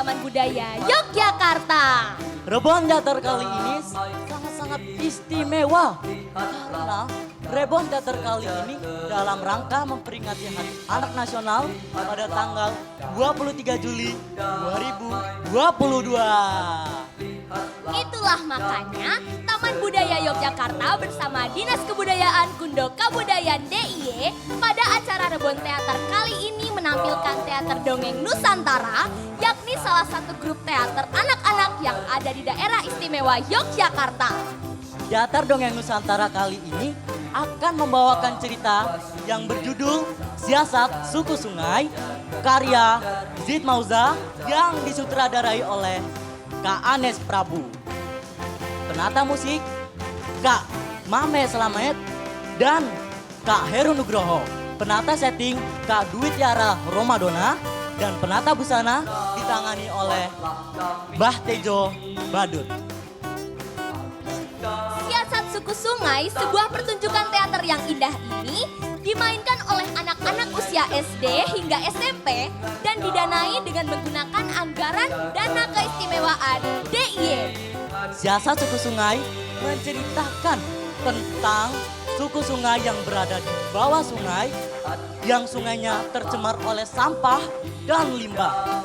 Taman Budaya Yogyakarta. Rebon Teater kali ini sangat-sangat istimewa karena Rebon Teater kali ini dalam rangka memperingati Hari Anak Nasional pada tanggal 23 Juli 2022. Itulah makanya Taman Budaya Yogyakarta bersama Dinas Kebudayaan Kundo Kabudayan DIY pada acara Rebon Teater kali ini menampilkan teater dongeng Nusantara, yakni salah satu grup teater anak-anak yang ada di daerah istimewa Yogyakarta. Teater Dongeng Nusantara kali ini akan membawakan cerita yang berjudul Siasat Suku Sungai, karya Zid Mauza yang disutradarai oleh Kak Anes Prabu. Penata musik Kak Mame Slamet dan Kak Heru Nugroho. Penata setting Kak Dwi Tiara Romadona dan penata busana ditangani oleh Mbah Tejo Badut. Siasat Suku Sungai, sebuah pertunjukan teater yang indah ini dimainkan oleh anak-anak usia SD hingga SMP dan didanai dengan menggunakan anggaran dana keistimewaan DIY. Siasat Suku Sungai menceritakan tentang suku sungai yang berada di bawah sungai, yang sungainya tercemar oleh sampah dan limbah.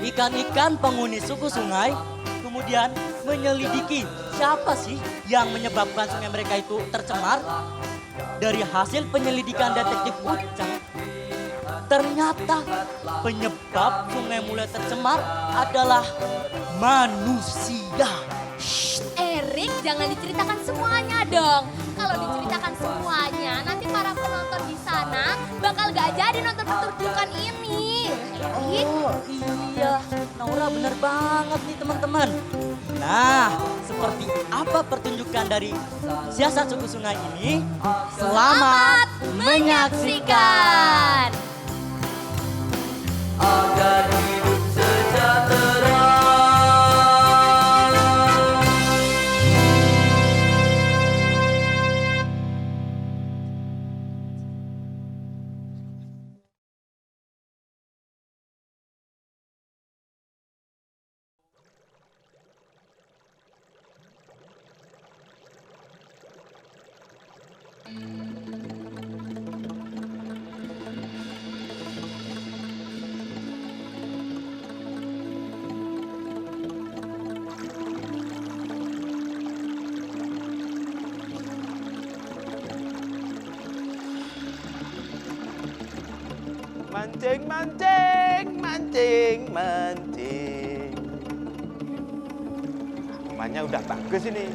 Ikan-ikan penghuni suku sungai kemudian menyelidiki siapa sih yang menyebabkan sungai mereka itu tercemar. Dari hasil penyelidikan detektif Ucang, ternyata penyebab sungai mulai tercemar adalah manusia. Erik, jangan diceritakan semuanya dong. Kalau diceritakan semuanya, nanti para penonton di sana bakal gak jadi nonton pertunjukan ini. Erik. Oh iya, Naura bener banget nih teman-teman. Nah, seperti apa pertunjukan dari Siasat Suku Sungai ini? Selamat menyaksikan. Agar hidup sejahtera. Mancing, mancing, mancing, mancing. Rumahnya udah bagus ini.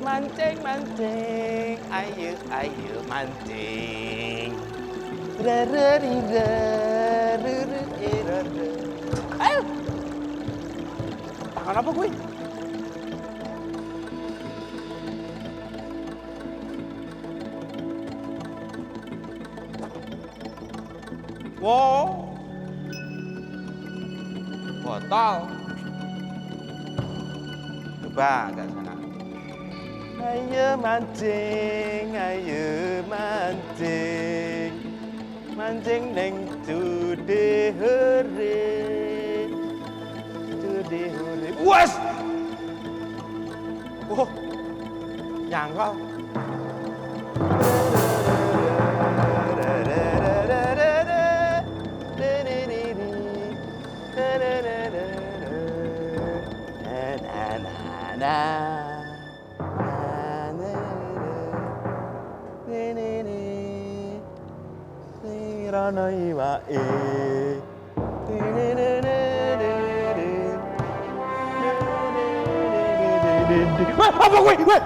Mancing, mancing, ayo, ayo, mancing. Ayo. Tangan apa gue? Wow, botol. Coba agak sana. Ayo mancing, ayo mancing, mancing neng cude hore, cude hore. Was, oh, nyangkal. Wah, apa gue?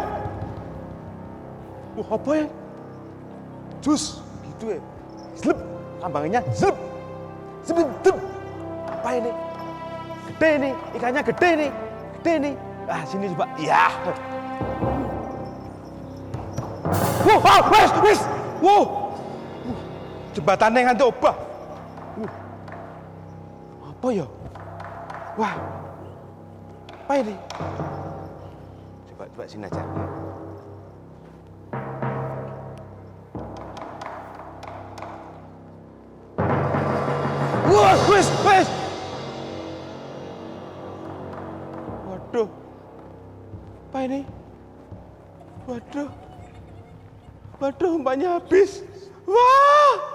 Wah, apa ya? Jus, gitu ya. Slep, tambangnya slep. Slep. Apa ini? Gede nih, ikannya gede nih. Gede nih. Ah, sini coba. Iya. Wow, wes. Wow. Jembatannya nganti obah. Apa ya? Wah. Apa ini? Coba sini aja. Wes. Waduh. Apa ini? Waduh, umpanya habis. Wah!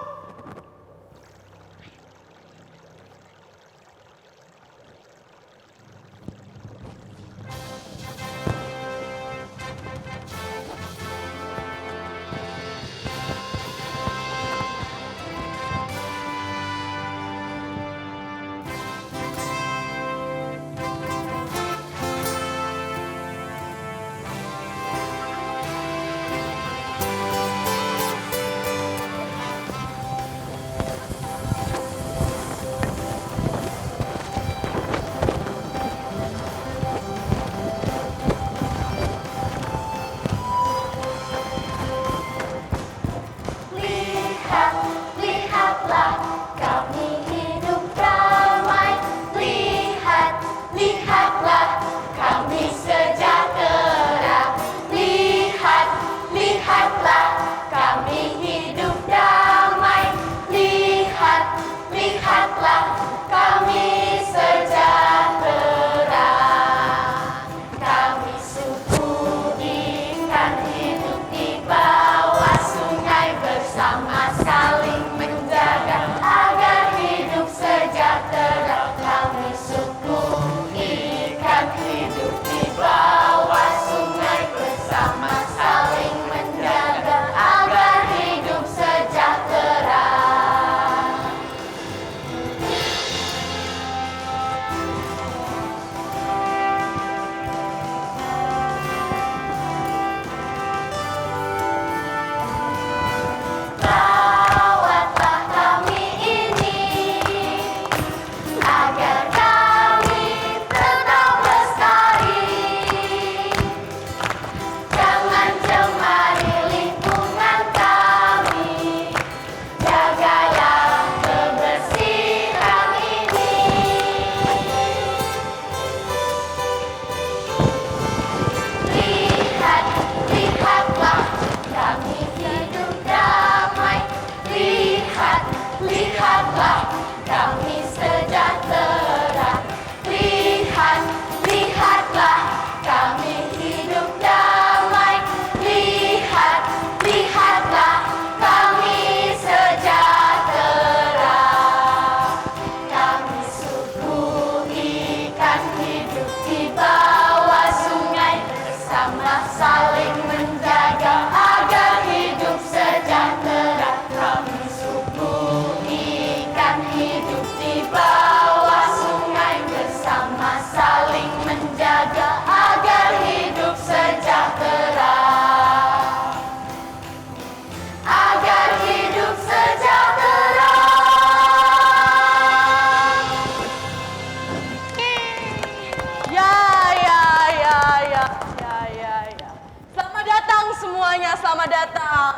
Lihatlah kami hidup damai. Lihatlah kami sejahtera. Lihatlah kami hidup damai. Lihatlah kami sejahtera. Kami suku ikan hidup di bawah sungai bersama saling menjaga agar hidup sejahtera. Kami suku ikan hidup di bawah sungai bersama saling menjaga agar hidup sejahtera. Rawatlah kami ini agar kami tetap lestari. Jangan cemari lingkungan kami. Jagalah kebersihan ini. Lihatlah kami hidup damai. Lihatlah kami sejahtera. Lihatlah kami hidup damai. Lihatlah kami sejahtera. Kami suku ikan hidup di bawah sungai bersama saling menjaga agar hidup sejahtera. Kami suku ikan hidup di bawah sungai bersama saling menjaga agar hidup sejahtera. Agar hidup sejahtera. Ya. Selamat datang semuanya, selamat datang.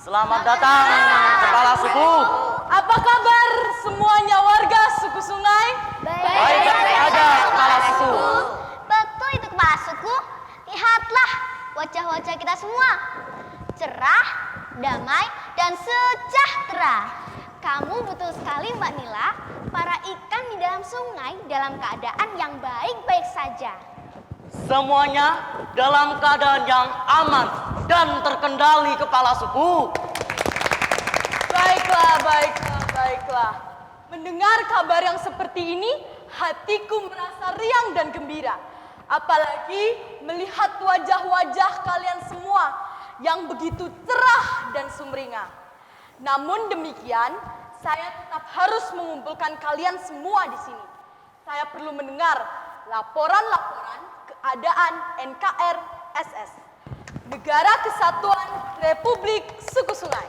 Selamat datang, kepala suku. Apa kabar semuanya warga suku Sungai? Baik saja, kepala suku. Betul itu kepala suku. Lihatlah wajah-wajah kita semua. Cerah, damai, dan sejahtera. Kamu betul sekali Mbak Nila. Para ikan di dalam sungai dalam keadaan yang baik-baik saja. Semuanya dalam keadaan yang aman dan terkendali, kepala suku. Baiklah. Mendengar kabar yang seperti ini, hatiku merasa riang dan gembira. Apalagi melihat wajah-wajah kalian semua yang begitu cerah dan sumringah. Namun demikian, saya tetap harus mengumpulkan kalian semua di sini. Saya perlu mendengar laporan-laporan keadaan NKRSS, Negara Kesatuan Republik Suku Sungai.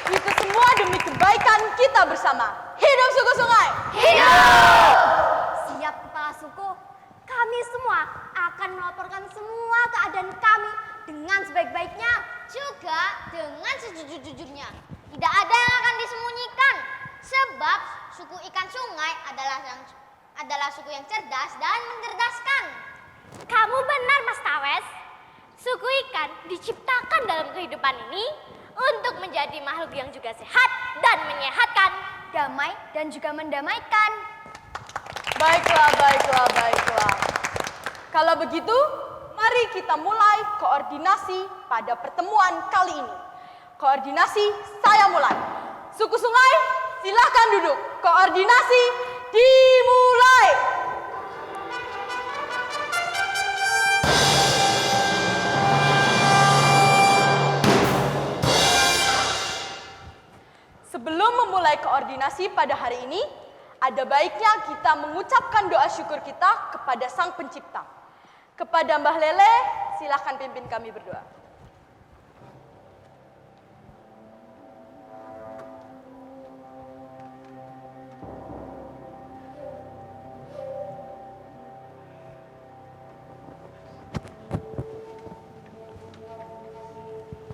Itu semua demi kebaikan kita bersama. Hidup suku sungai! Hidup! Siap kepala suku. Kami semua akan melaporkan semua keadaan kami dengan sebaik-baiknya. Juga dengan sejujur-jujurnya. Tidak ada yang akan disembunyikan. Sebab suku ikan sungai adalah suku yang cerdas dan mencerdaskan. Kamu benar Mas Tawes. Suku ikan diciptakan dalam kehidupan ini untuk menjadi makhluk yang juga sehat dan menyehatkan. damai, dan juga mendamaikan. Baiklah, baiklah, baiklah. Kalau begitu, mari kita mulai koordinasi pada pertemuan kali ini. Koordinasi, saya mulai. Suku Sungai, silahkan duduk. Koordinasi, dimulai. Sebelum memulai koordinasi pada hari ini, ada baiknya kita mengucapkan doa syukur kita kepada Sang Pencipta. Kepada Mbah Lele, silahkan pimpin kami berdoa.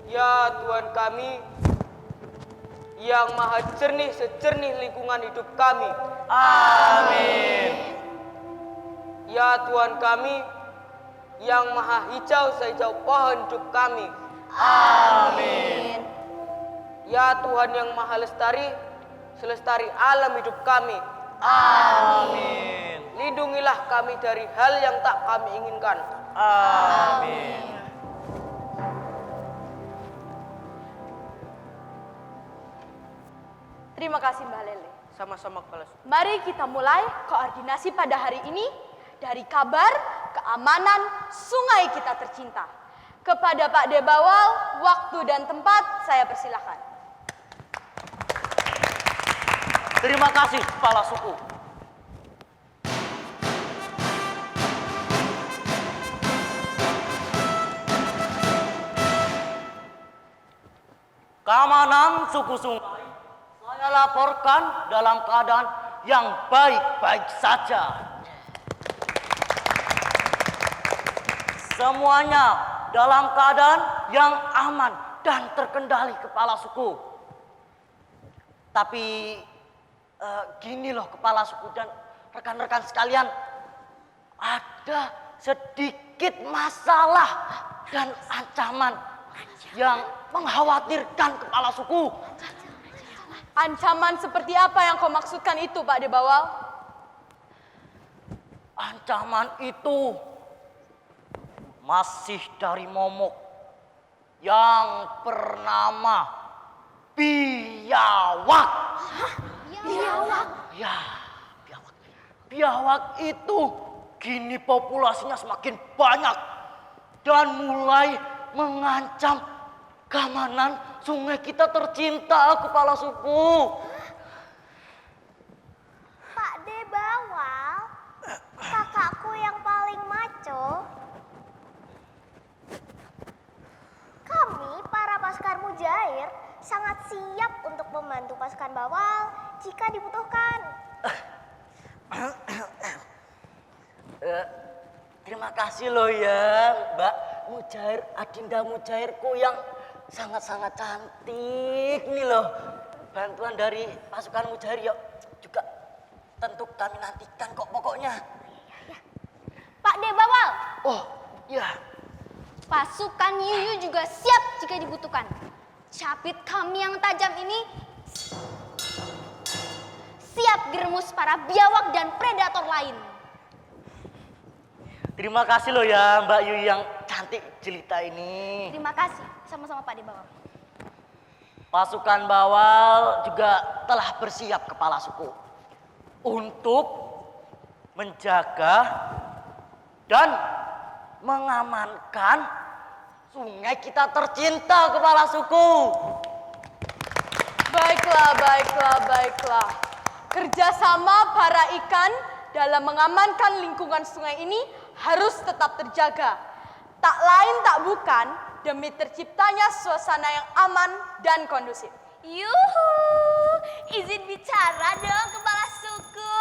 Ya Tuhan kami, yang maha jernih sejernih lingkungan hidup kami. Amin. Ya Tuhan kami, yang maha hijau sehijau pohon hidup kami. Amin. Ya Tuhan yang maha lestari, selestari alam hidup kami. Amin. Lindungilah kami dari hal yang tak kami inginkan. Amin. Terima kasih Mbah Lele. Sama-sama Kepala Suku. Mari kita mulai koordinasi pada hari ini dari kabar keamanan sungai kita tercinta. Kepada Pak Debawal, waktu dan tempat saya persilahkan. Terima kasih Kepala Suku. Keamanan suku Sungai saya laporkan dalam keadaan yang baik-baik saja. Semuanya dalam keadaan yang aman dan terkendali Kepala Suku. Tapi gini loh Kepala Suku dan rekan-rekan sekalian, ada sedikit masalah dan ancaman yang mengkhawatirkan Kepala Suku. Ancaman seperti apa yang kau maksudkan itu, Pak Debawal? Ancaman itu masih dari momok yang bernama biawak. Biawak. Ya, biawak. Biawak itu kini populasinya semakin banyak dan mulai mengancam keamanan sungai kita tercinta, Kepala Suku. Pak Debawal, kakakku yang paling maco. Kami para pasukan Mujair sangat siap untuk membantu pasukan Bawal jika dibutuhkan. Terima kasih loh ya Mbak Mujair, Adinda Mujairku yang sangat-sangat cantik nih loh. Bantuan dari pasukan Mujair ya juga tentu kami nantikan kok pokoknya. Pak Debawal, Oh ya, pasukan Yuyu juga siap jika dibutuhkan. Capit kami yang tajam ini siap geremus para biawak dan predator lain. terima kasih loh ya Mbak Yu yang cantik jelita ini. Terima kasih, sama-sama Pak Debawal. Pasukan Bawal juga telah bersiap Kepala Suku untuk menjaga dan mengamankan sungai kita tercinta, Kepala Suku. Baiklah, baiklah, baiklah. Kerjasama para ikan dalam mengamankan lingkungan sungai ini harus tetap terjaga. Tak lain tak bukan demi terciptanya suasana yang aman dan kondusif. Yuhu, izin bicara dong Kepala Suku.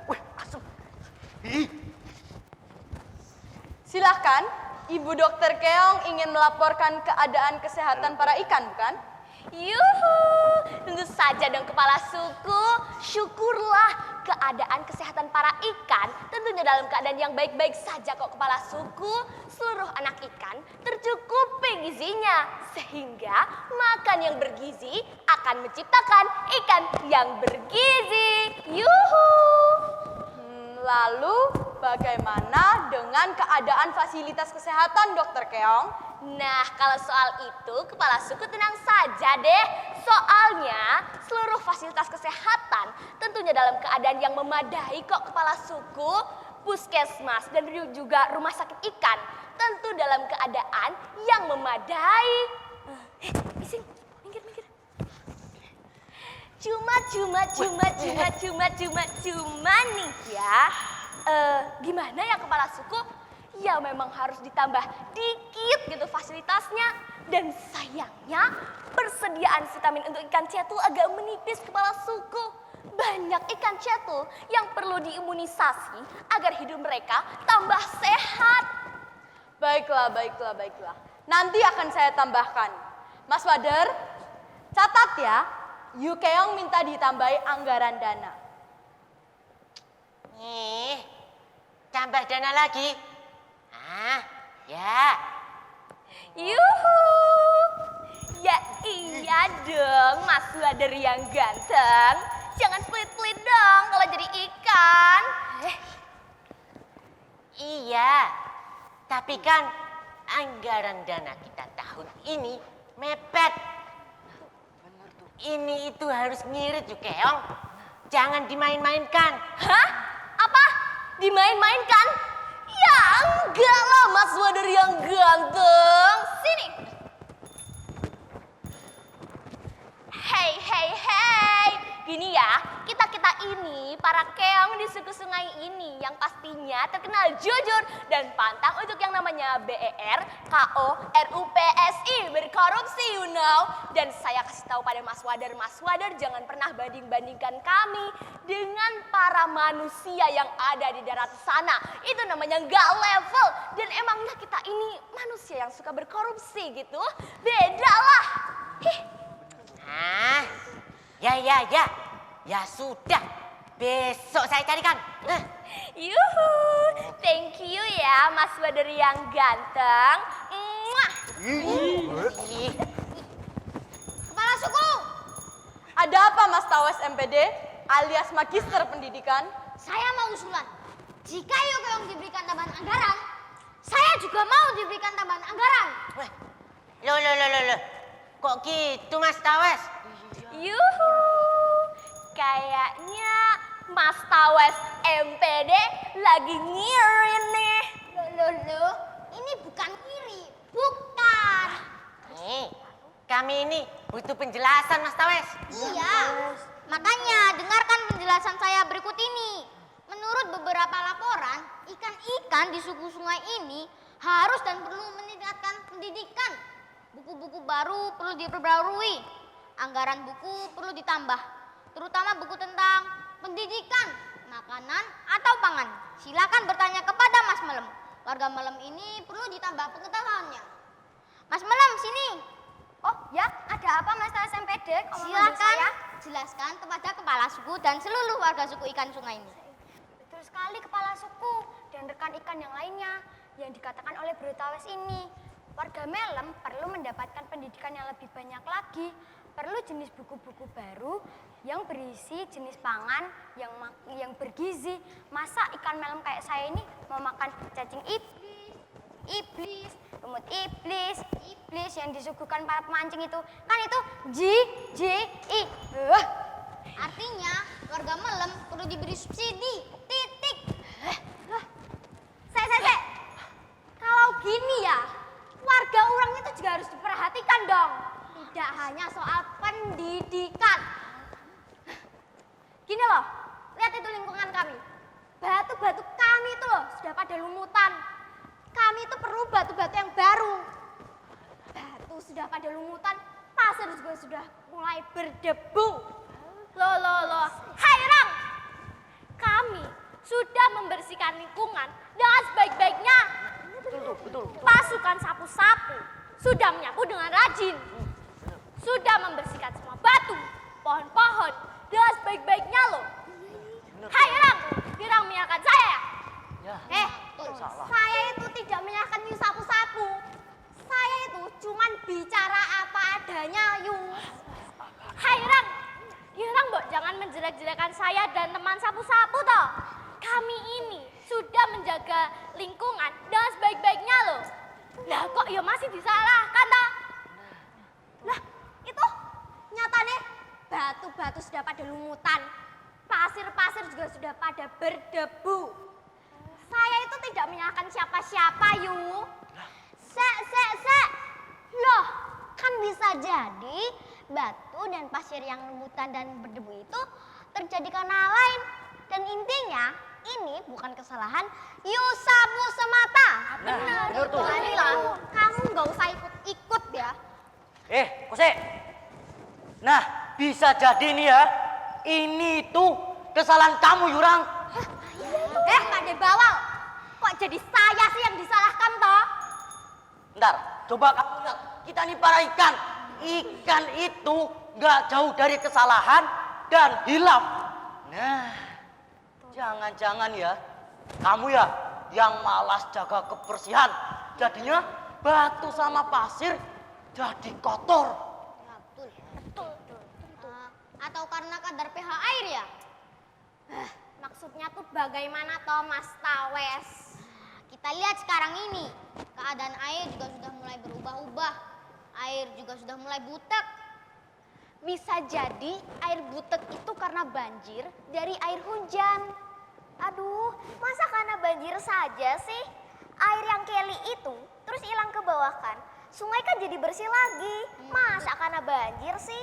Wih, asem. Ih, Silahkan, Ibu Dokter Keong ingin melaporkan keadaan kesehatan para ikan, bukan? Yuhu, tentu saja saja dong kepala suku. Syukurlah keadaan kesehatan para ikan tentunya dalam keadaan yang baik-baik saja kok kepala suku. Seluruh anak ikan tercukupi gizinya. Sehingga makan yang bergizi akan menciptakan ikan yang bergizi. Yuhu! Lalu bagaimana dengan keadaan fasilitas kesehatan, Dokter Keong? Nah, kalau soal itu kepala suku tenang saja deh. Soalnya seluruh fasilitas kesehatan tentunya dalam keadaan yang memadai kok kepala suku. Puskesmas dan juga rumah sakit ikan tentu dalam keadaan yang memadai. Bising, minggir. Cuma nih ya. Gimana ya kepala suku? Ya memang harus ditambah dikit gitu fasilitasnya. Dan sayangnya persediaan vitamin untuk ikan cetul agak menipis kepala suku. Banyak ikan cetul yang perlu diimunisasi agar hidup mereka tambah sehat. Baiklah. Nanti akan saya tambahkan. Mas Wader, catat ya. Yu Keong minta ditambahi anggaran dana. Tambah dana lagi? Ya. Yuhu. Ya iya dong, Mas Wader yang ganteng. Jangan pelit-pelit dong kalau jadi ikan. Iya, tapi kan anggaran dana kita tahun ini mepet. Ini itu harus ngirit Yu Keong. Jangan dimain-mainkan. Hah? Apa? Dimain-mainkan? Ya enggak lah Mas Wader yang ganteng. Sini. Hey. Gini ya, kita ini para keong di suku sungai ini yang pastinya terkenal jujur dan pantang untuk yang namanya BER, KO, RUPSI, berkorupsi you know. Dan saya kasih tahu pada Mas Wader jangan pernah banding-bandingkan kami dengan para manusia yang ada di darat sana. Itu namanya nggak level. Dan emangnya kita ini manusia yang suka berkorupsi gitu? Beda lah. Ya sudah. Besok saya carikan. Yuhu, thank you ya Mas Wader yang ganteng. Mwah. Kepala suku, Ada apa Mas Tawes MPD alias Magister Pendidikan? saya mau usulan. Jika Yu Keong diberikan tambahan anggaran, saya juga mau diberikan tambahan anggaran. Loh. Kok gitu Mas Tawes? Yuhu, kayaknya Mas Tawes MPD lagi ngirit nih. Loh, ini bukan kiri, bukan. Kami ini butuh penjelasan Mas Tawes. Iya, makanya dengarkan penjelasan saya berikut ini. Menurut beberapa laporan, ikan-ikan di suku sungai ini harus dan perlu meningkatkan pendidikan. Buku-buku baru perlu diperbarui, anggaran buku perlu ditambah, terutama buku tentang pendidikan, makanan, atau pangan. Silakan bertanya kepada Mas Melem. Warga Melem ini perlu ditambah pengetahuannya. Mas Melem, sini. Oh ya, ada apa Mas Tawes MPD? Silakan jelaskan kepada kepala suku dan seluruh warga suku ikan sungai ini. Betul sekali kepala suku dan rekan ikan yang lainnya yang dikatakan oleh Bro Tawes ini. Warga Melem perlu mendapatkan pendidikan yang lebih banyak lagi. Perlu jenis buku-buku baru yang berisi jenis pangan yang bergizi. Masa ikan Melem kayak saya ini mau makan cacing iblis, lumut iblis yang disuguhkan para pemancing itu. Kan itu GJI. Artinya warga Melem perlu diberi subsidi. Titik. Saya. Kalau gini ya, warga orang itu juga harus diperhatikan dong. Tidak hanya soal pendidikan. Gini loh, lihat itu lingkungan kami. Batu-batu kami itu loh sudah pada lumutan. Kami itu perlu batu-batu yang baru. Batu sudah pada lumutan, pasir juga sudah mulai berdebu. Loh. Hai Rang, kami sudah membersihkan lingkungan dengan sebaik-baiknya. Betul. Pasukan sapu-sapu sudah menyapu dengan rajin. Sudah membersihkan semua batu, pohon-pohon, menjelek-jelekan saya dan teman sapu-sapu toh. Kami ini sudah menjaga lingkungan dengan sebaik-baiknya loh. Lah kok ya masih disalahkan toh? Lah, itu nyatanya batu-batu sudah pada lumutan. Pasir-pasir juga sudah pada berdebu. Saya itu tidak menyalahkan siapa-siapa, Yu. Sek. Loh, kan bisa jadi batu dan pasir yang lumutan dan berdebu itu terjadi karena lain. Dan intinya, ini bukan kesalahan Yusabu semata. Benar tuh. Lah, kamu nggak usah ikut-ikut ya. Kose. Nah, bisa jadi nih ya. Ini tuh kesalahan kamu, Yurang. Pak De Bawal, kok jadi saya sih yang disalahkan toh? Ntar, coba kamu lihat. Kita nih para ikan. Ikan itu nggak jauh dari kesalahan dan hilaf. Nah, jangan-jangan ya, kamu ya yang malas jaga kebersihan. Jadinya batu sama pasir jadi kotor. Betul. Atau karena kadar pH air ya? Maksudnya tuh bagaimana toh Mas Tawes? Kita lihat sekarang ini, keadaan air juga sudah mulai berubah-ubah. Air juga sudah mulai butek. Bisa jadi air butek itu karena banjir dari air hujan. Aduh, masa karena banjir saja sih? Air yang Kelly itu terus hilang ke bawah kan? Sungai kan jadi bersih lagi. Masa karena banjir sih?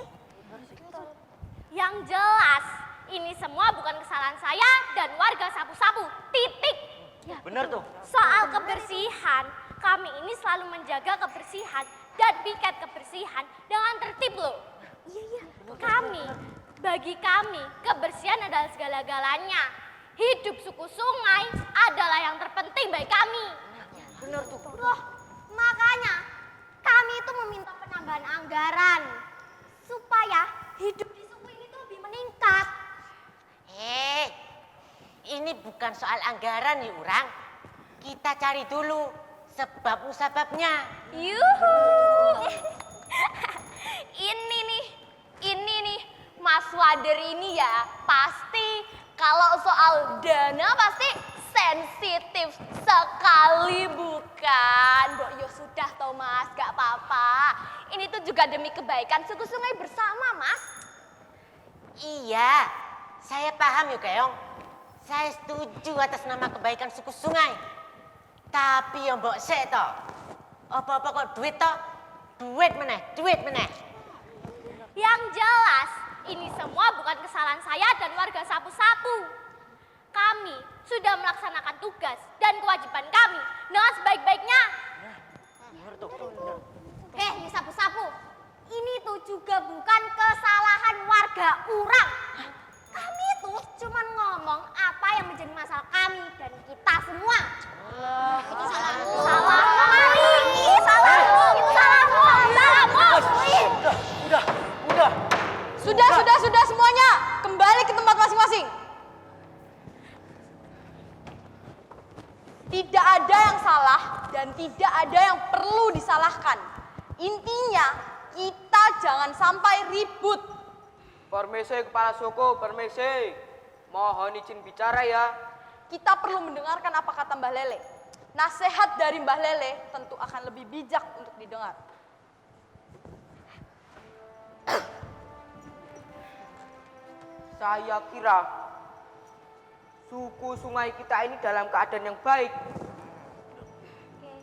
Yang jelas, ini semua bukan kesalahan saya dan warga sapu-sapu. Titik. Bener tuh. Soal kebersihan, kami ini selalu menjaga kebersihan dan piket kebersihan dengan tertib loh. Iya. Bagi kami, kebersihan adalah segala-galanya. Hidup suku sungai adalah yang terpenting bagi kami. Bener tuh. Loh, makanya kami itu meminta penambahan anggaran supaya hidup di suku ini tuh lebih meningkat. Ini bukan soal anggaran ya orang. Kita cari dulu sebab musababnya. Yuhu. Ini nih, Mas Wader ini ya pasti kalau soal dana pasti sensitif sekali bukan? Ya sudah toh Mas, gak apa-apa. Ini tuh juga demi kebaikan suku sungai bersama Mas. Iya, saya paham ya Keong. Saya setuju atas nama kebaikan suku sungai. Tapi yang mbok sik toh. Apa-apa kok duit toh? Duit meneh. Yang jelas, ini semua bukan kesalahan saya dan warga sapu-sapu. Kami sudah melaksanakan tugas dan kewajiban kami dengan sebaik-baiknya. Sapu-sapu, ini tuh juga bukan kesalahan warga urang. Kami tuh cuma ngomong apa yang menjadi masalah kami dan kita semua. Itu salahmu. Sudah semuanya. Kembali ke tempat masing-masing. Tidak ada yang salah dan tidak ada yang perlu disalahkan. Intinya, kita jangan sampai ribut. Permisi kepala suku, permisi. Mohon izin bicara ya. Kita perlu mendengarkan apa kata Mbah Lele. Nasihat dari Mbah Lele tentu akan lebih bijak untuk didengar. Saya kira suku sungai kita ini dalam keadaan yang baik.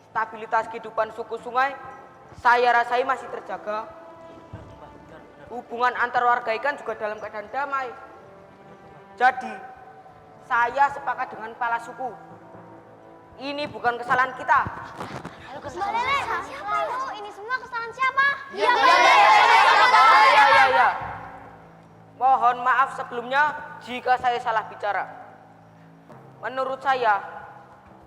Stabilitas kehidupan suku sungai saya rasai masih terjaga. Hubungan antar warga ikan juga dalam keadaan damai. Jadi, saya sepakat dengan kepala suku. Ini bukan kesalahan kita. Mbak Lele, siapa itu? Ini semua kesalahan siapa? Ya. Mohon maaf sebelumnya jika saya salah bicara. Menurut saya,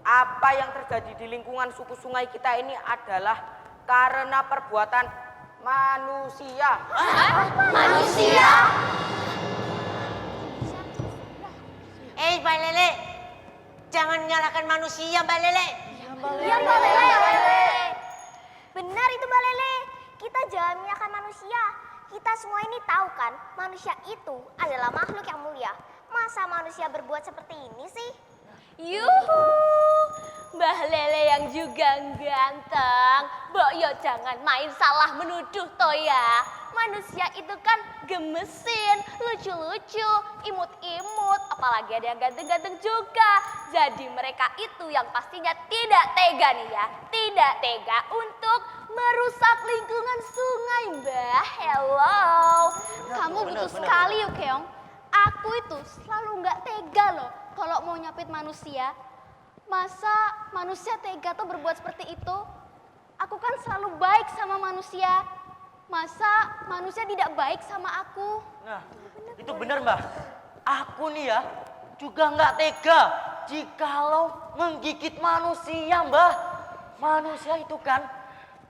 apa yang terjadi di lingkungan suku sungai kita ini adalah karena perbuatan manusia. Manusia? Mbak Lele, jangan menyalahkan manusia Mbak Lele. Iya Mbak Lele. Benar itu Mbak Lele. Kita jangan menyalahkan manusia. kita semua ini tahu kan, manusia itu adalah makhluk yang mulia. Masa manusia berbuat seperti ini sih? Yuhu, Mbah Lele yang juga ganteng. Mbok yo jangan main salah menuduh toh ya. Manusia itu kan gemesin, lucu-lucu, imut-imut, apalagi ada yang ganteng-ganteng juga. Jadi mereka itu yang pastinya tidak tega nih ya, tidak tega untuk merusak lingkungan sungai, Mbah. Hello. Kamu butuh sekali yuk, Keong. Aku itu selalu nggak tega loh kalau mau nyapit manusia. Masa manusia tega tuh berbuat seperti itu? Aku kan selalu baik sama manusia. Masa manusia tidak baik sama aku? Nah, itu benar Mbah. Aku nih ya juga nggak tega jikalau menggigit manusia Mbah. Manusia itu kan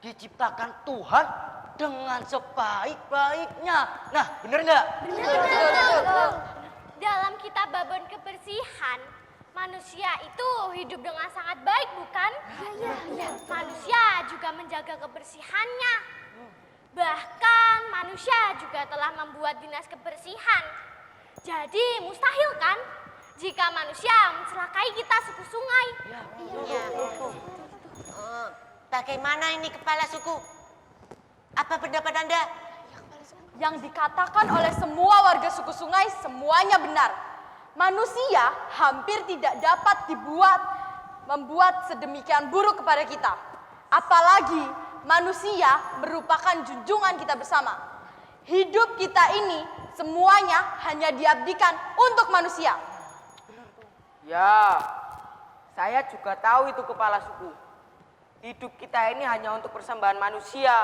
diciptakan Tuhan dengan sebaik-baiknya. Nah, benar nggak? Betul. Dalam kitab Babon Kebersihan, manusia itu hidup dengan sangat baik, bukan? Iya. Manusia juga menjaga kebersihannya. Bahkan manusia juga telah membuat dinas kebersihan. Jadi mustahil kan jika manusia mencelakai kita suku sungai. Iya. Bagaimana ini kepala suku? Apa pendapat Anda? Yang dikatakan oleh semua warga suku sungai semuanya benar. Manusia hampir tidak dapat membuat sedemikian buruk kepada kita. Apalagi manusia merupakan junjungan kita bersama. Hidup kita ini semuanya hanya diabdikan untuk manusia. Ya, saya juga tahu itu kepala suku. Hidup kita ini hanya untuk persembahan manusia.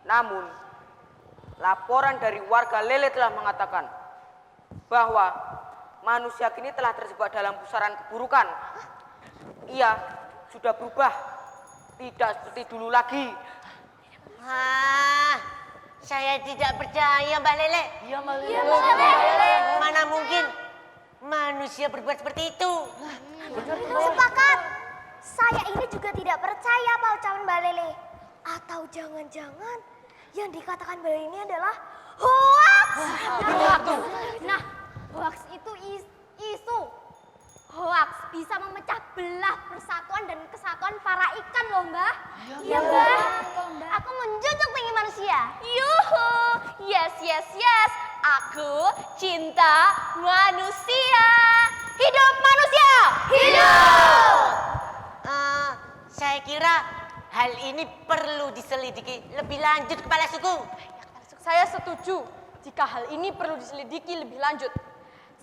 Namun, laporan dari warga Lele telah mengatakan bahwa manusia kini telah terjebak dalam pusaran keburukan. Ia sudah berubah, tidak seperti dulu lagi. Saya tidak percaya Mbak Lele. Iya Mbak Lele. Iya, Mbak Lele. Mana mungkin manusia berbuat seperti itu? Sepakat. Saya ini juga tidak percaya apa ucapan Mbak Lele. Atau jangan-jangan yang dikatakan Mbak Lele ini adalah hoax. Nah, hoax itu isu. Hoax bisa memecah belah persatuan dan kesatuan para ikan loh, Mbah. Iya, Mbah. Aku menjunjung tinggi manusia. Yuhu, yes. Aku cinta manusia. Hidup manusia. Hidup. Saya kira hal ini perlu diselidiki lebih lanjut kepala suku. Saya setuju jika hal ini perlu diselidiki lebih lanjut.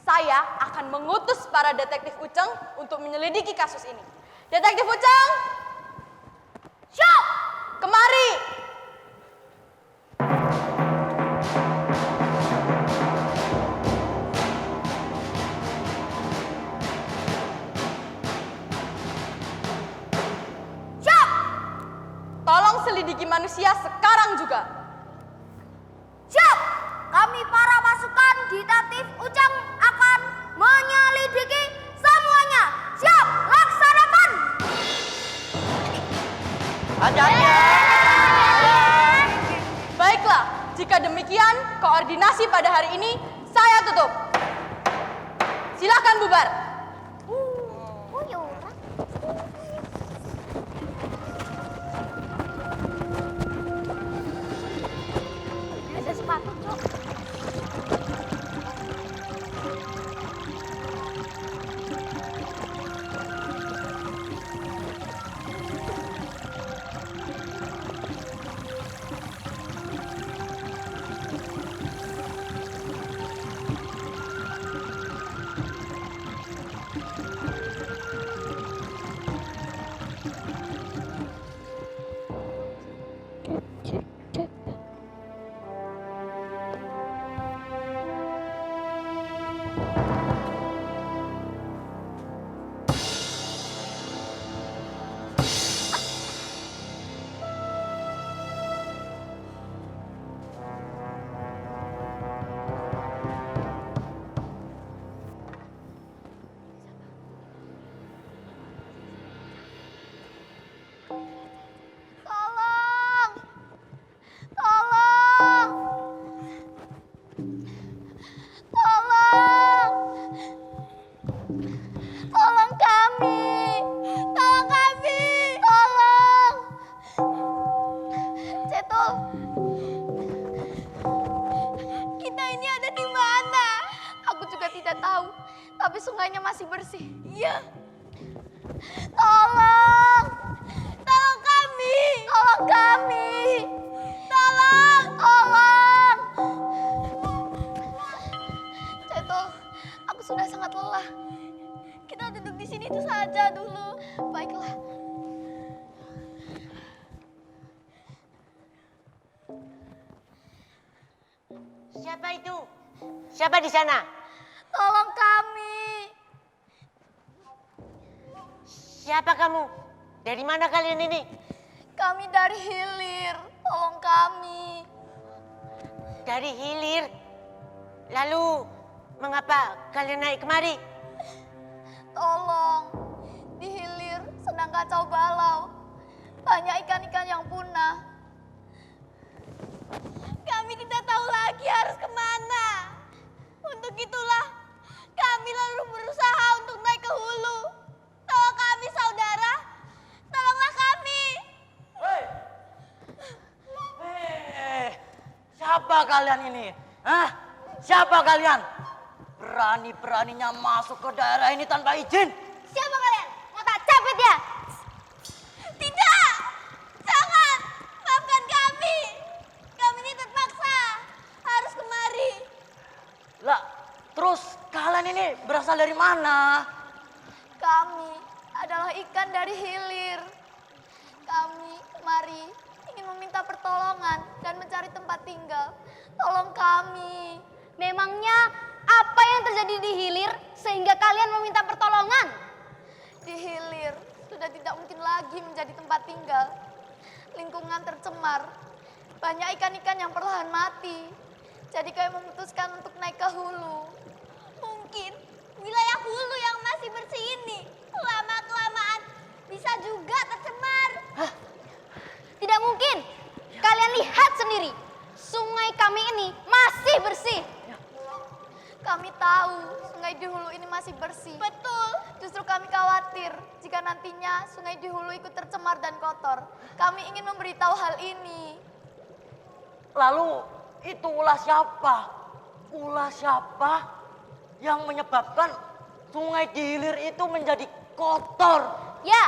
Saya akan mengutus para detektif Uceng untuk menyelidiki kasus ini. Detektif Uceng! Siap! Kemari! Siap! Tolong selidiki manusia sekarang juga. Siap. Kami para pasukan detektif Uceng akan menyelidiki semuanya. Siap, laksanakan. Baiklah, jika demikian koordinasi pada hari ini saya tutup. Silakan bubar. Ada sepatu, Cok. Tolong. tidak tahu, tapi sungainya masih bersih. Iya. Tolong! Tolong kami! Tolong kami! Tolong! Tolong! Cetol, aku sudah sangat lelah. Kita duduk di sini itu saja dulu. Baiklah. Siapa itu? Siapa di sana? Tolong kami! Siapa kamu? Dari mana kalian ini? Kami dari Hilir. Tolong kami. Dari Hilir. Lalu, mengapa kalian naik kemari? Tolong. Di Hilir sedang kacau balau. Banyak ikan-ikan yang punah. Kami tidak tahu lagi harus kemana. Untuk itulah kami lalu berusaha untuk naik ke hulu. Tolong kami saudara. Tolonglah kami. Siapa kalian ini? Hah? Siapa kalian? Berani-beraninya masuk ke daerah ini tanpa izin? Siapa kalian? Mau tak capit ya? Tidak! Jangan! Maafkan kami! Kami ini terpaksa harus kemari. Lah, terus kalian ini berasal dari mana? Kami adalah ikan dari Hilir. Kami kemari ingin meminta pertolongan dan mencari tempat tinggal. Tolong kami. Memangnya apa yang terjadi di Hilir sehingga kalian meminta pertolongan? Di Hilir sudah tidak mungkin lagi menjadi tempat tinggal. Lingkungan tercemar. Banyak ikan-ikan yang perlahan mati. Jadi kami memutuskan untuk naik ke hulu. Mungkin wilayah hulu yang masih bersih ini lama-kelamaan bisa juga tercemar. Hah? Tidak mungkin. Kalian lihat sendiri. Sungai kami ini masih bersih. Kami tahu sungai di hulu ini masih bersih. Betul. Justru kami khawatir jika nantinya sungai di hulu ikut tercemar dan kotor. Kami ingin memberitahu hal ini. Lalu itu ulah siapa? Ulah siapa yang menyebabkan sungai di Hilir itu menjadi kotor? Ya,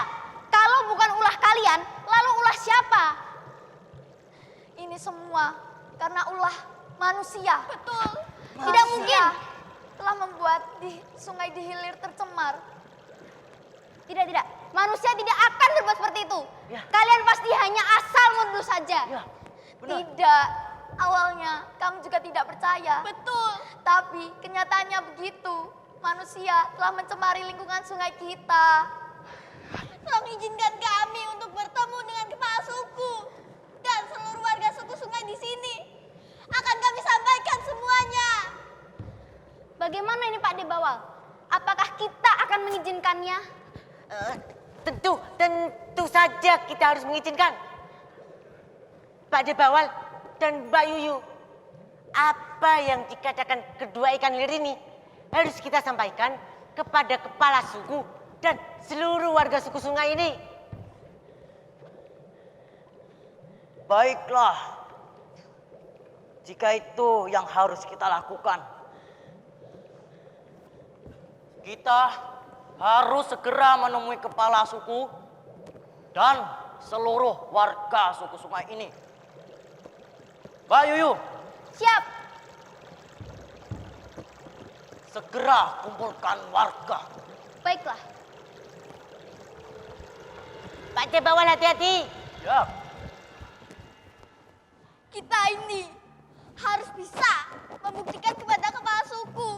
kalau bukan ulah kalian, lalu ulah siapa? Ini semua karena ulah manusia. Betul. Tidak mungkin telah membuat sungai di Hilir tercemar. Tidak. Manusia tidak akan berbuat seperti itu. Ya. Kalian pasti hanya asal menuduh saja. Ya, benar. Tidak. Awalnya kami juga tidak percaya. Betul. Tapi kenyataannya begitu. Manusia telah mencemari lingkungan sungai kita. Tolong izinkan kami untuk bertemu dengan kepala suku dan seluruh warga suku sungai di sini. Akan kami sampaikan semuanya. Bagaimana ini Pak Debawal? Apakah kita akan mengizinkannya? Tentu saja kita harus mengizinkan. Pak Debawal dan Mbak Yuyu, apa yang dikatakan kedua ikan hilir ini harus kita sampaikan kepada kepala suku dan seluruh warga suku sungai ini. Baiklah, jika itu yang harus kita lakukan, kita harus segera menemui kepala suku dan seluruh warga suku sungai ini. Mbak Yuyu, Siap. segera kumpulkan warga. Baiklah. Pak Debawal hati-hati. Ya. Kita ini harus bisa membuktikan kepada kepala suku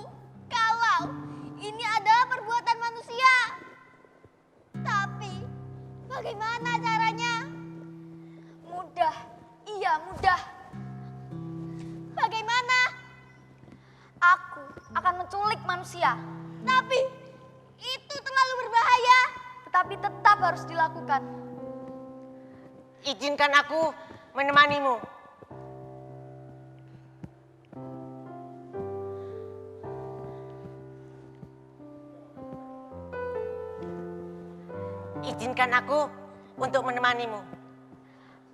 kalau ini adalah perbuatan manusia. Tapi bagaimana caranya? Mudah, iya mudah. Bagaimana? Aku akan menculik manusia. Tapi itu terlalu berbahaya. Tetapi tetap harus dilakukan. Izinkan aku menemanimu. Izinkan aku untuk menemanimu.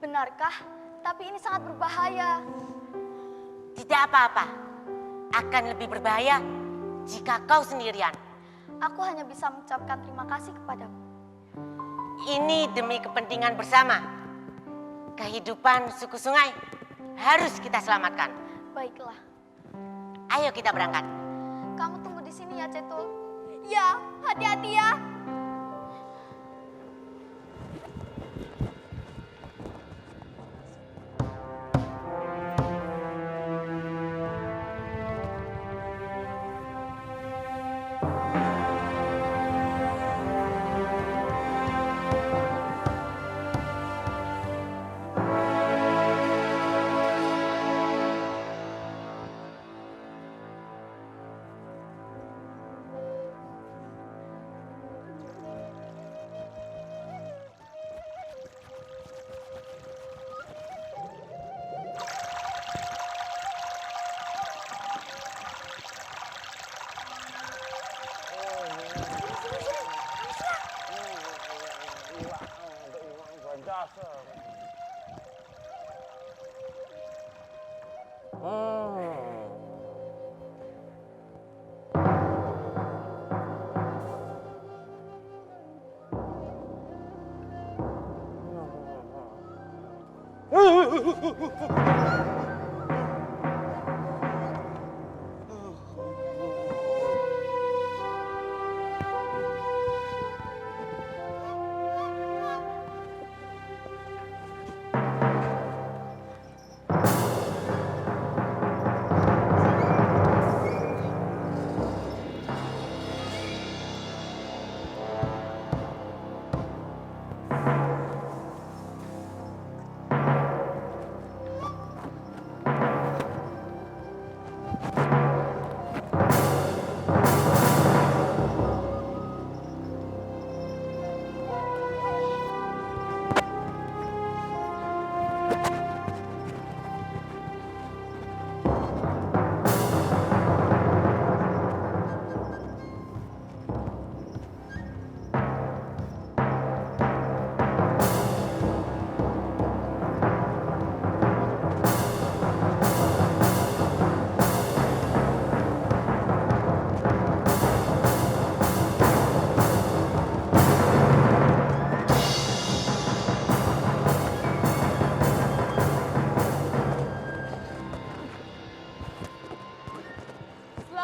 Benarkah? Tapi ini sangat berbahaya. Tidak apa-apa. Akan lebih berbahaya jika kau sendirian. Aku hanya bisa mengucapkan terima kasih kepadamu. Ini demi kepentingan bersama. Kehidupan suku sungai harus kita selamatkan. Baiklah, Ayo kita berangkat. kamu tunggu di sini ya, Cetul. Ya, hati-hati ya.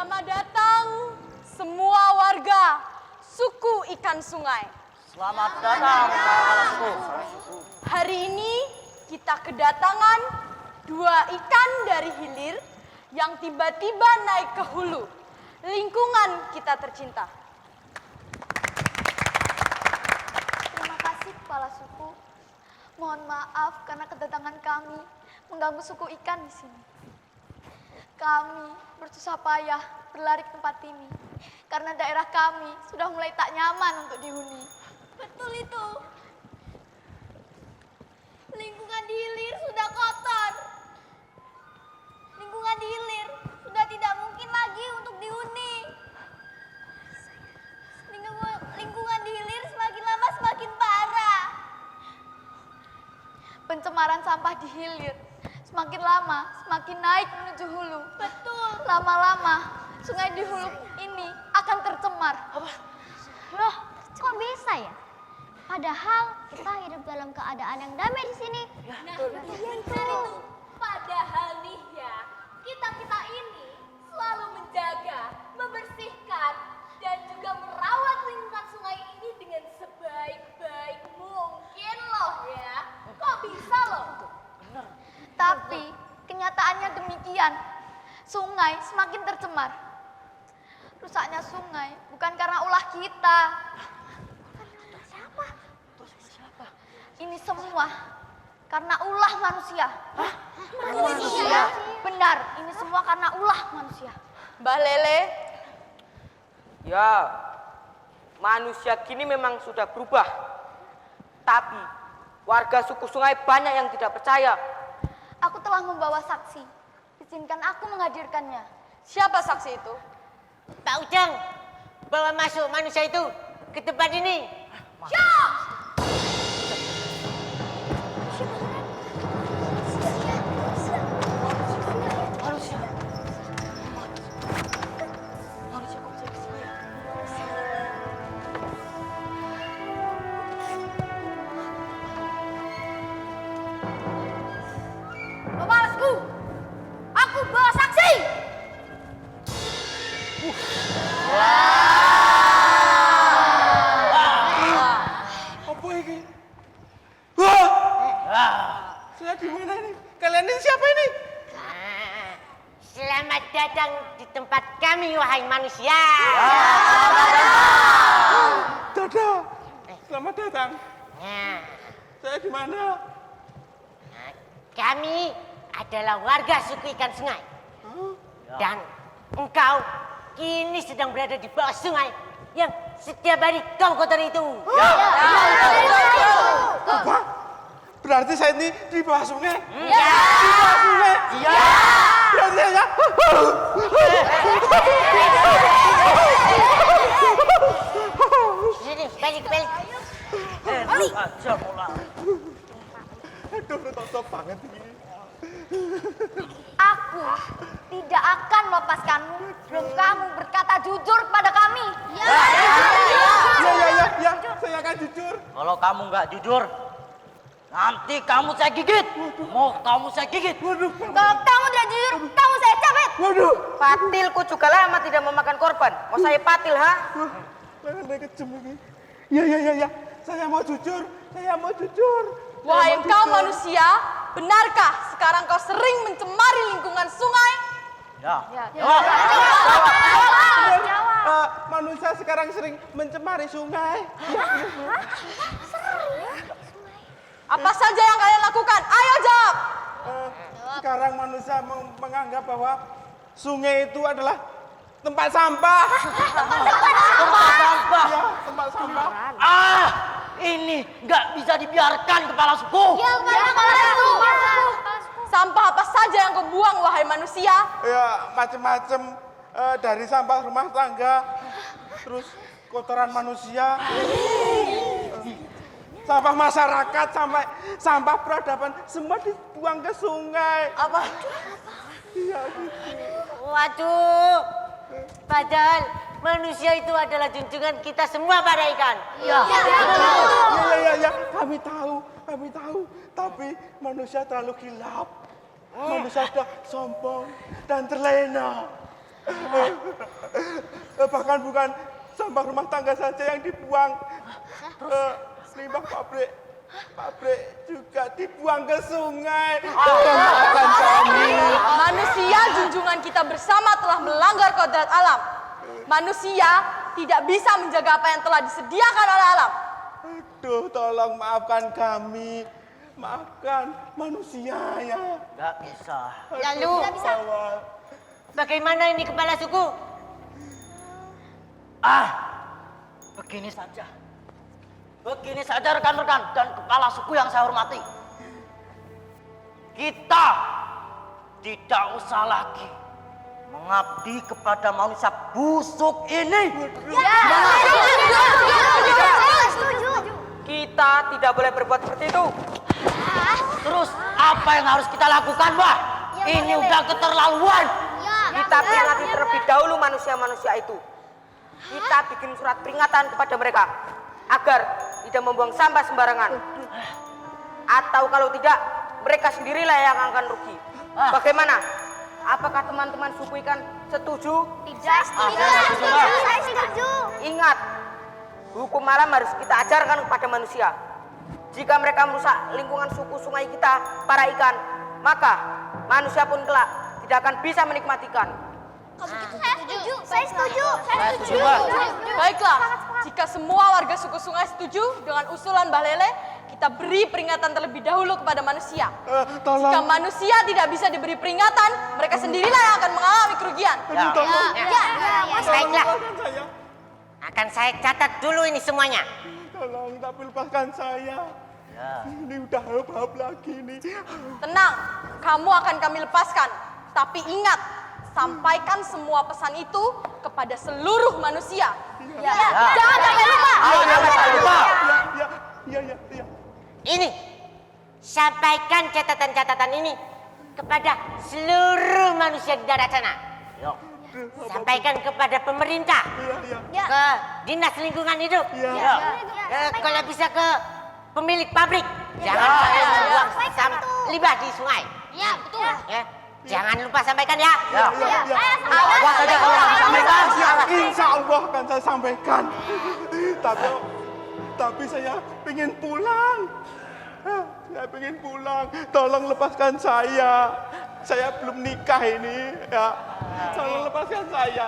Selamat datang semua warga suku ikan sungai. Selamat datang, kawanku. Hari ini kita kedatangan 2 ikan dari hilir yang tiba-tiba naik ke hulu. Lingkungan kita tercinta. Terima kasih kepala suku. Mohon maaf karena kedatangan kami mengganggu suku ikan di sini. Kami bersusah payah berlari ke tempat ini karena daerah kami sudah mulai tak nyaman untuk dihuni. Betul itu. Lingkungan di hilir sudah kotor. Lingkungan di hilir sudah tidak mungkin lagi untuk dihuni. Lingkungan di hilir semakin lama semakin parah. Pencemaran sampah di hilir semakin lama semakin naik menuju hulu. Betul. Lama-lama sungai di hulu ini akan tercemar. Loh, kok bisa ya? Padahal kita hidup dalam keadaan yang damai di sini. Nah, itu. Padahal nih ya, kita ini selalu menjaga, membersihkan, dan juga merawat lingkungan sungai ini dengan sebaik-baik mungkin loh ya. Kok bisa loh? Tapi kenyataannya demikian. Sungai semakin tercemar. Rusaknya sungai bukan karena ulah kita. Ini semua karena ulah manusia. Manusia? Benar, ini semua karena ulah manusia. Mbah Lele, Ya, manusia kini memang sudah berubah. Tapi warga suku sungai banyak yang tidak percaya. Aku telah membawa saksi. Izinkan aku menghadirkannya. siapa saksi itu? Pak Ujang, bawa masuk manusia itu ke tempat ini. datang di tempat kami, wahai manusia. Dadah. Selamat datang. Nah, Saya di mana? kami adalah warga suku ikan sungai. Dan engkau kini sedang berada di bawah sungai yang setiap hari kau kotori itu. Apa? Berarti saya ini di bawah sungai? Ya. Di bawah sungai? Iya. Berarti saya... Sini, balik. Aja mulai. Aduh, top banget ini. Aku tidak akan melepaskanmu sebelum kamu berkata jujur kepada kami. Ya, saya akan jujur. Kalau kamu nggak jujur, nanti kamu saya gigit. Mau kamu saya gigit. Waduh, Kalau kamu tidak jujur, kamu saya cabet. waduh. Patilku juga lama tidak memakan korban. Mau saya patil, ha? Tangan saya kejem ini. Ya. Saya mau jujur. Wahai engkau manusia, benarkah sekarang kau sering mencemari lingkungan sungai? Ya. Manusia sekarang sering mencemari sungai. Apa saja yang kalian lakukan? Ayo jawab. Sekarang manusia menganggap bahwa sungai itu adalah tempat sampah. Tempat sampah. Ya, tempat sampah. Ini nggak bisa dibiarkan, kepala suku. Sampah apa saja yang kau buang, wahai manusia? Ya, macam-macam dari sampah rumah tangga, terus kotoran manusia, sampah masyarakat, sampai sampah peradaban, semua dibuang ke sungai. Apa? Iya, gitu. Waduh, padahal manusia itu adalah junjungan kita semua pada ikan. Ya, kami tahu. Tapi manusia terlalu gelap. Manusia sudah sombong dan terlena. Bahkan bukan sampah rumah tangga saja yang dibuang. Limbah pabrik juga dibuang ke sungai. Dan maafkan kami. Manusia junjungan kita bersama telah melanggar kodrat alam. Manusia tidak bisa menjaga apa yang telah disediakan oleh alam. Aduh, tolong maafkan kami. Maafkan manusia ya. Nggak bisa. Lalu, bagaimana ini kepala suku? Begini saja. Begini saja rekan-rekan dan kepala suku yang saya hormati. Kita tidak usah lagi mengabdi kepada manusia busuk ini. Kita tidak boleh berbuat seperti itu. Terus apa yang harus kita lakukan, Mbak? Ini udah keterlaluan. Kita peringati terlebih dahulu manusia-manusia itu. Kita bikin surat peringatan kepada mereka agar tidak membuang sampah sembarangan. Atau kalau tidak, mereka sendirilah yang akan rugi. Bagaimana? Apakah teman-teman suku ikan setuju? Tidak. Saya setuju. Ingat, hukum alam harus kita ajarkan kepada manusia. Jika mereka merusak lingkungan suku sungai kita, para ikan, maka manusia pun kelak tidak akan bisa menikmati ikan. Saya setuju. Baiklah, jika semua warga suku sungai setuju dengan usulan Mbah Lele, kita beri peringatan terlebih dahulu kepada manusia. Jika Tolong. manusia tidak bisa diberi peringatan, mereka sendirilah yang akan mengalami kerugian. Baiklah, Lepaskan saya. akan saya catat dulu ini semuanya. Tolong, tapi lepaskan saya. Ini udah hab-hab lagi nih. Tenang, kamu akan kami lepaskan. Tapi ingat, sampaikan semua pesan itu kepada seluruh manusia. Jangan sampai lupa. Ya. Ini, sampaikan catatan-catatan ini kepada seluruh manusia di darat sana. Sampaikan kepada pemerintah, Iya. ke dinas lingkungan hidup, kalau bisa ke pemilik pabrik. Jangan sampai membuang limbah di sungai. Ya, betul. Ya, jangan lupa sampaikan ya. Awas aja kalau nggak disampaikan. Insya Allah akan saya sampaikan. Tapi saya pengen pulang. Saya pengen pulang. Tolong lepaskan saya. Saya belum nikah ini, ya. Tolong lepaskan saya.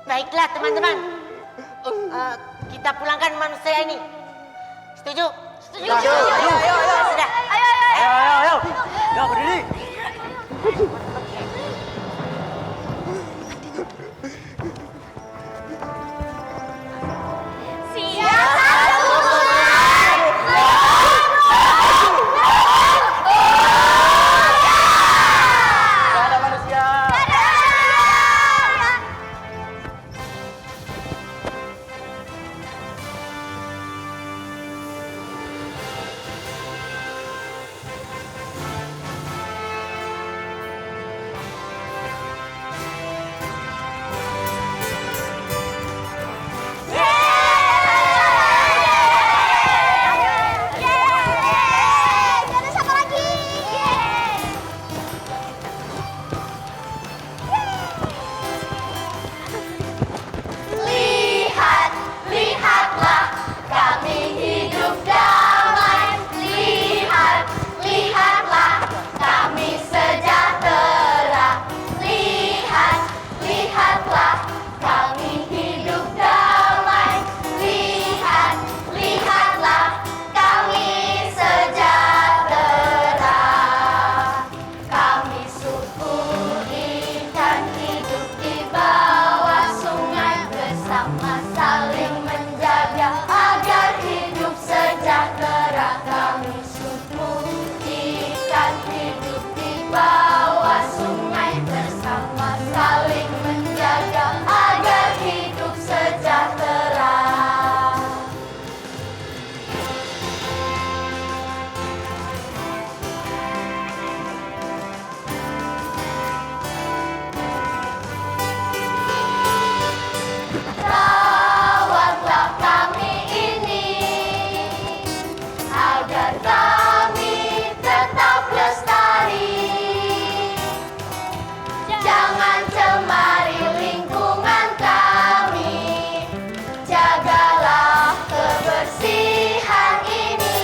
Baiklah teman-teman, kita pulangkan manusia ini. Setuju? Setuju. Sudah. Ayo. Ya berdiri. Ada manusia. Ada satu lagi. Lihat, lihatlah, kami hidup damai. Lihat, lihatlah, kami sejahtera. Lihat, lihatlah, kami hidup damai. Lihat, lihatlah, kami sejahtera. Kami suku ikan hidup di bawah sungai bersama saling menjaga agar hidup sejahtera. Kami suku ikan hidup di bawah sungai bersama saling menjaga agar hidup sejahtera. Rawatlah kami ini agar kami tetap lestari. Jangan cemari lingkungan kami, jagalah kebersihan ini.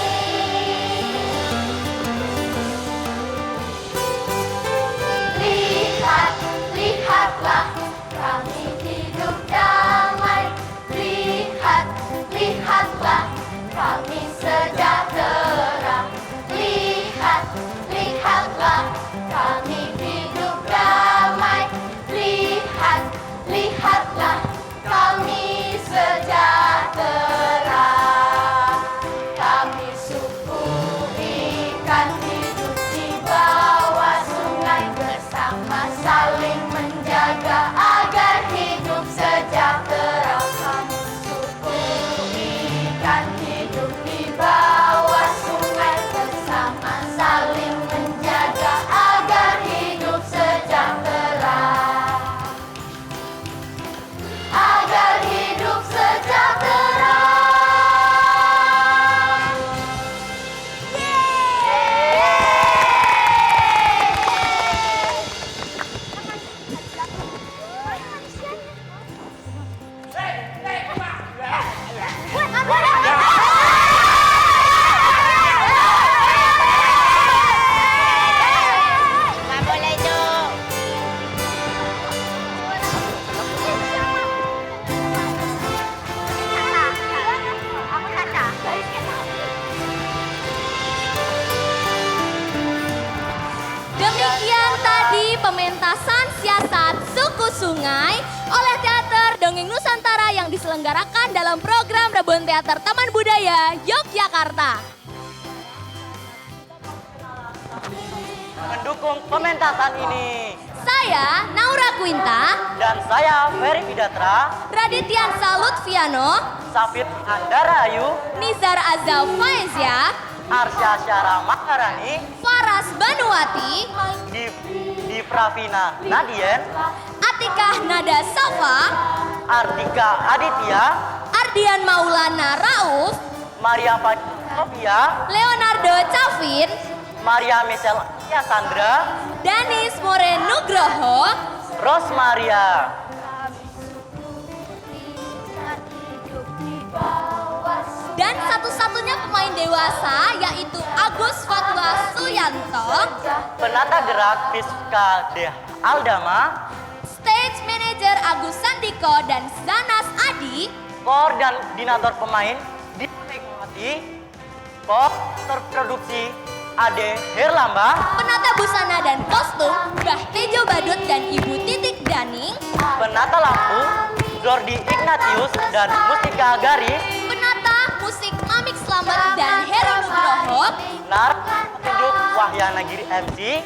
Lihat, lihatlah, kami hidup damai. Lihat, lihatlah, kami sejahtera. Lihat, lihatlah, kami hidup damai. Lihat, lihatlah, kami sejahtera. Kami suku ikan hidup di bawah sungai bersama saling menjaga agar hidup sejahtera. Kami suku ikan hidup di bawah sungai bersama saling menjaga agar hidup sejahtera. Agar hidup sejahtera. Nggak boleh itu. Demikian tadi pementasan siasat suku sungai oleh Teater Dongeng Nusantara yang diselenggarakan dalam program Rebon Teater Taman Budaya Yogyakarta. Mendukung pementasan ini. Saya Naura Quinta, Dan saya Ferry Vidatra, Radityansa Lutfiano, Safir Andara Ayu, Nizar Azal Faezia, Arsya Syara Maharani, Faras Banuwati, di Pravina Nadien, Atikah Nada Safa, Artika Aditya, Ardian Maulana Rauf, Maria Sofia, Leonardo Cavin, Maria Michelle Sandra, Danis More Nugroho, Rosmaria. dan satu-satunya pemain dewasa yaitu Agus Fatwa Suyanto, Penata gerak Rizka De Aldama, Stage Manager Agus Sandiko dan Zanas Adi, Koordinator pemain Dipekmati, Koordinator produksi Ade Herlamba, penata busana dan kostum Mbah Tejo Badut dan Ibu Titik Daning, penata lampu Jordi Ignatius dan Mustika Garis, penata musik Mamik Slamet dan Heru Nugroho, petunjuk Wahyana Giri MC,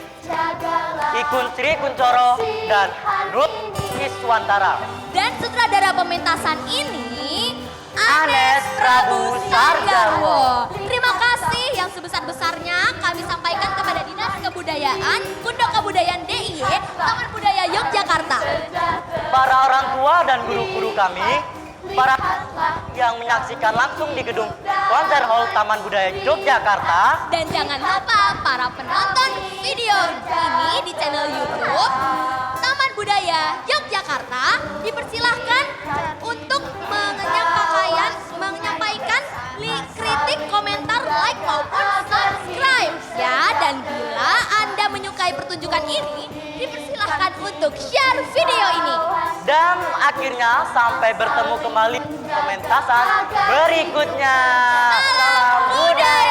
Ikun Sri Kuncoro dan Ruth Iswantara. dan sutradara pementasan ini Anes Prabu Sardarwo. Terima kasih yang sebesar-besarnya kami sampaikan kepada Dinas Kebudayaan, Pondok Kebudayaan DIY, Taman Budaya Yogyakarta. Para orang tua dan guru-guru kami, para yang menyaksikan langsung di gedung konser hall Taman Budaya Yogyakarta, Dan jangan lupa para penonton video ini di channel YouTube Taman Budaya Yogyakarta dipersilahkan untuk menyampaikan kritik, komentar, like maupun subscribe ya. Dan bila Anda menyukai pertunjukan ini, dipersilahkan untuk share video ini. dan akhirnya sampai bertemu kembali di pementasan berikutnya. Salam budaya.